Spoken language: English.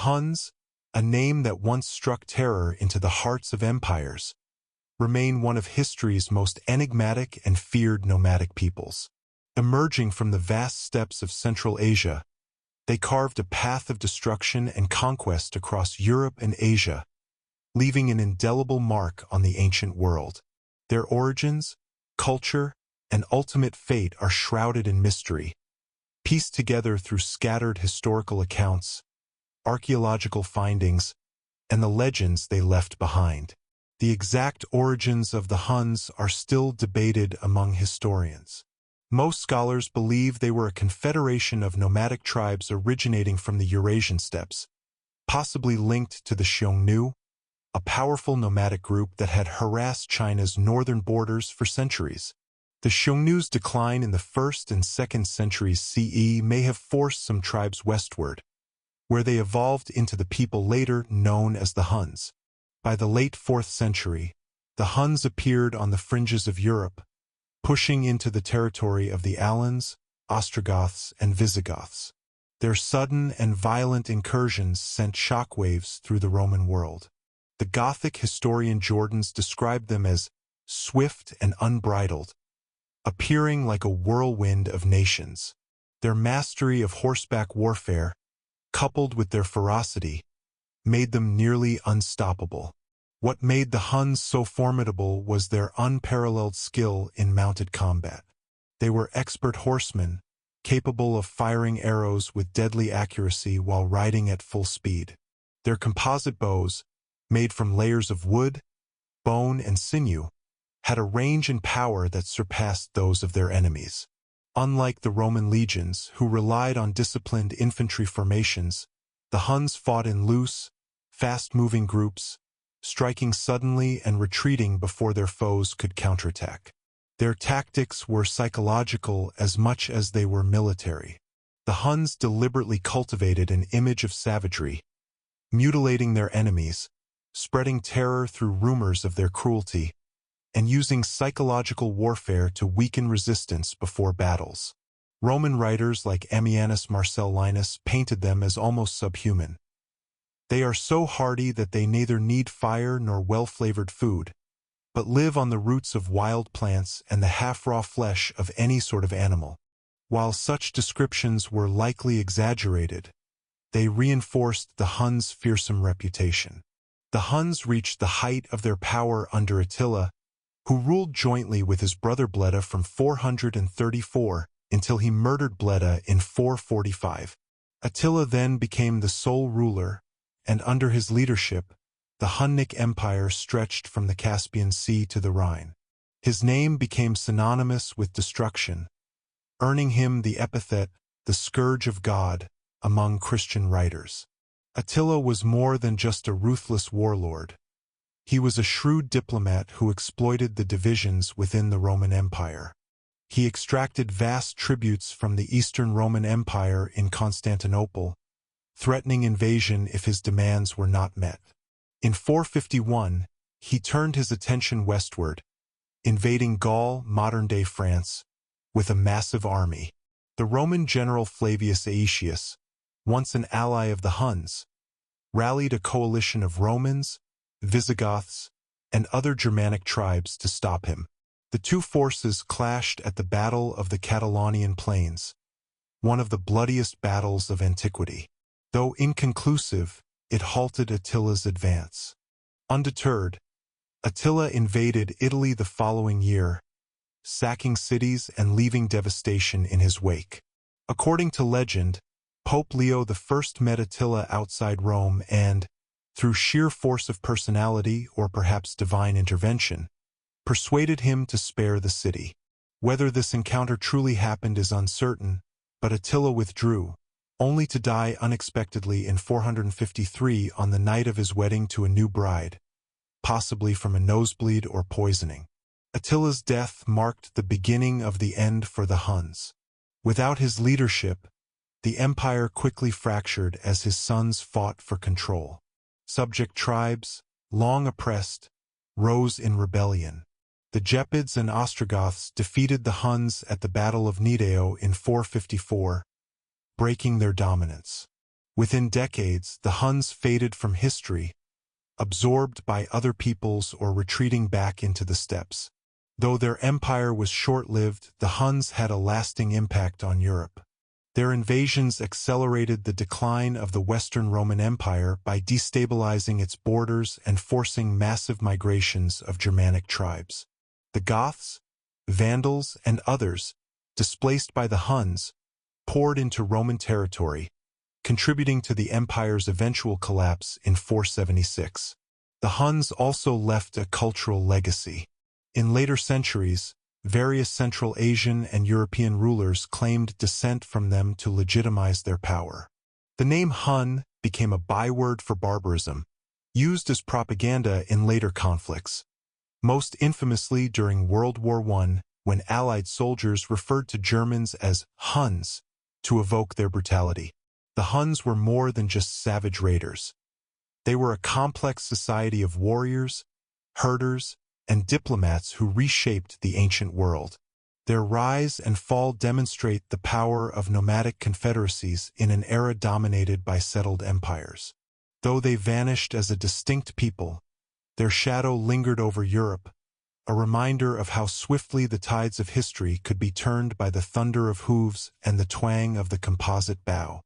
The Huns, a name that once struck terror into the hearts of empires, remain one of history's most enigmatic and feared nomadic peoples. Emerging from the vast steppes of Central Asia, they carved a path of destruction and conquest across Europe and Asia, leaving an indelible mark on the ancient world. Their origins, culture, and ultimate fate are shrouded in mystery, pieced together through scattered historical accounts, archaeological findings, and the legends they left behind. The exact origins of the Huns are still debated among historians. Most scholars believe they were a confederation of nomadic tribes originating from the Eurasian steppes, possibly linked to the Xiongnu, a powerful nomadic group that had harassed China's northern borders for centuries. The Xiongnu's decline in the 1st and 2nd centuries CE may have forced some tribes westward, where they evolved into the people later known as the Huns. By the late 4th century, the Huns appeared on the fringes of Europe, pushing into the territory of the Alans, Ostrogoths, and Visigoths. Their sudden and violent incursions sent shockwaves through the Roman world. The Gothic historian Jordanes described them as swift and unbridled, appearing like a whirlwind of nations. Their mastery of horseback warfare, coupled with their ferocity, made them nearly unstoppable. What made the Huns so formidable was their unparalleled skill in mounted combat. They were expert horsemen, capable of firing arrows with deadly accuracy while riding at full speed. Their composite bows, made from layers of wood, bone, and sinew, had a range and power that surpassed those of their enemies. Unlike the Roman legions, who relied on disciplined infantry formations, the Huns fought in loose, fast-moving groups, striking suddenly and retreating before their foes could counterattack. Their tactics were psychological as much as they were military. The Huns deliberately cultivated an image of savagery, mutilating their enemies, spreading terror through rumors of their cruelty, and using psychological warfare to weaken resistance before battles. Roman writers like Ammianus Marcellinus painted them as almost subhuman. They are so hardy that they neither need fire nor well-flavored food, but live on the roots of wild plants and the half-raw flesh of any sort of animal. While such descriptions were likely exaggerated, they reinforced the Huns' fearsome reputation. The Huns reached the height of their power under Attila, who ruled jointly with his brother Bleda from 434 until he murdered Bleda in 445. Attila then became the sole ruler, and under his leadership, the Hunnic Empire stretched from the Caspian Sea to the Rhine. His name became synonymous with destruction, earning him the epithet, the Scourge of God, among Christian writers. Attila was more than just a ruthless warlord. He was a shrewd diplomat who exploited the divisions within the Roman Empire. He extracted vast tributes from the Eastern Roman Empire in Constantinople, threatening invasion if his demands were not met. In 451, he turned his attention westward, invading Gaul, modern-day France, with a massive army. The Roman general Flavius Aetius, once an ally of the Huns, rallied a coalition of Romans, Visigoths, and other Germanic tribes to stop him. The two forces clashed at the Battle of the Catalaunian Plains, one of the bloodiest battles of antiquity. Though inconclusive, it halted Attila's advance. Undeterred, Attila invaded Italy the following year, sacking cities and leaving devastation in his wake. According to legend, Pope Leo I met Attila outside Rome and, through sheer force of personality or perhaps divine intervention, persuaded him to spare the city. Whether this encounter truly happened is uncertain, but Attila withdrew, only to die unexpectedly in 453 on the night of his wedding to a new bride, possibly from a nosebleed or poisoning. Attila's death marked the beginning of the end for the Huns. Without his leadership, the empire quickly fractured as his sons fought for control. Subject tribes, long oppressed, rose in rebellion. The Gepids and Ostrogoths defeated the Huns at the Battle of Nideo in 454, breaking their dominance. Within decades, the Huns faded from history, absorbed by other peoples or retreating back into the steppes. Though their empire was short-lived, the Huns had a lasting impact on Europe. Their invasions accelerated the decline of the Western Roman Empire by destabilizing its borders and forcing massive migrations of Germanic tribes. The Goths, Vandals, and others, displaced by the Huns, poured into Roman territory, contributing to the empire's eventual collapse in 476. The Huns also left a cultural legacy. In later centuries, various Central Asian and European rulers claimed descent from them to legitimize their power. The name Hun became a byword for barbarism, used as propaganda in later conflicts, most infamously during World War I, when Allied soldiers referred to Germans as Huns to evoke their brutality. The Huns were more than just savage raiders. They were a complex society of warriors, herders, and diplomats who reshaped the ancient world. Their rise and fall demonstrate the power of nomadic confederacies in an era dominated by settled empires. Though they vanished as a distinct people, their shadow lingered over Europe, a reminder of how swiftly the tides of history could be turned by the thunder of hooves and the twang of the composite bow.